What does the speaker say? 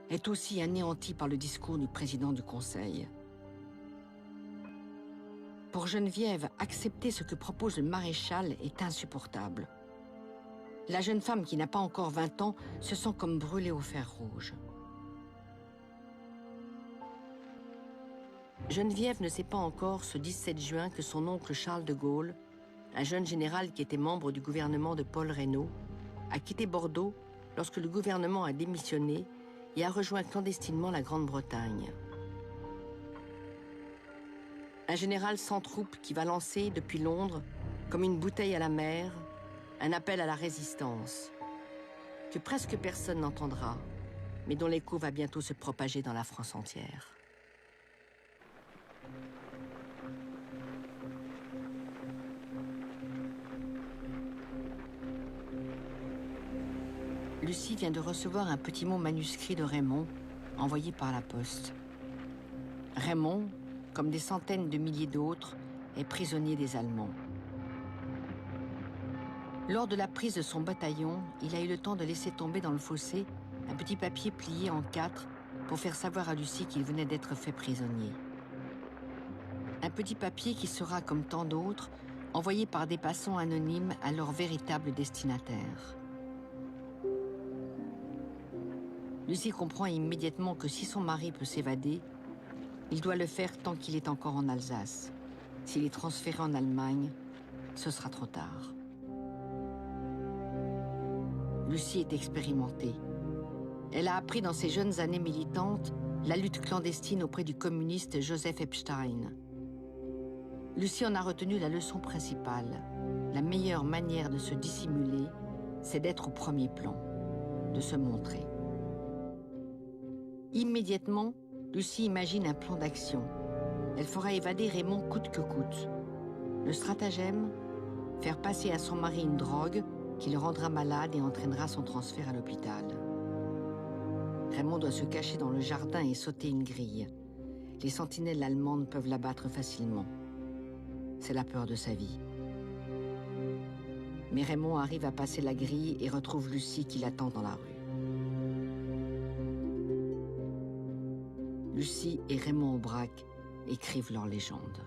est aussi anéanti par le discours du président du Conseil. Pour Geneviève, accepter ce que propose le maréchal est insupportable. La jeune femme qui n'a pas encore 20 ans se sent comme brûlée au fer rouge. Geneviève ne sait pas encore ce 17 juin que son oncle Charles de Gaulle, un jeune général qui était membre du gouvernement de Paul Reynaud, a quitté Bordeaux lorsque le gouvernement a démissionné et a rejoint clandestinement la Grande-Bretagne. Un général sans troupes qui va lancer, depuis Londres, comme une bouteille à la mer, un appel à la résistance, que presque personne n'entendra, mais dont l'écho va bientôt se propager dans la France entière. Lucie vient de recevoir un petit mot manuscrit de Raymond, envoyé par la poste. Raymond, comme des centaines de milliers d'autres, est prisonnier des Allemands. Lors de la prise de son bataillon, il a eu le temps de laisser tomber dans le fossé un petit papier plié en 4 pour faire savoir à Lucie qu'il venait d'être fait prisonnier. Un petit papier qui sera, comme tant d'autres, envoyé par des passants anonymes à leur véritable destinataire. Lucie comprend immédiatement que si son mari peut s'évader, il doit le faire tant qu'il est encore en Alsace. S'il est transféré en Allemagne, ce sera trop tard. Lucie est expérimentée. Elle a appris dans ses jeunes années militantes la lutte clandestine auprès du communiste Joseph Epstein. Lucie en a retenu la leçon principale. La meilleure manière de se dissimuler, c'est d'être au premier plan, de se montrer. Immédiatement, Lucie imagine un plan d'action. Elle fera évader Raymond coûte que coûte. Le stratagème, faire passer à son mari une drogue qui le rendra malade et entraînera son transfert à l'hôpital. Raymond doit se cacher dans le jardin et sauter une grille. Les sentinelles allemandes peuvent l'abattre facilement. C'est la peur de sa vie. Mais Raymond arrive à passer la grille et retrouve Lucie qui l'attend dans la rue. Lucie et Raymond Aubrac écrivent leur légende.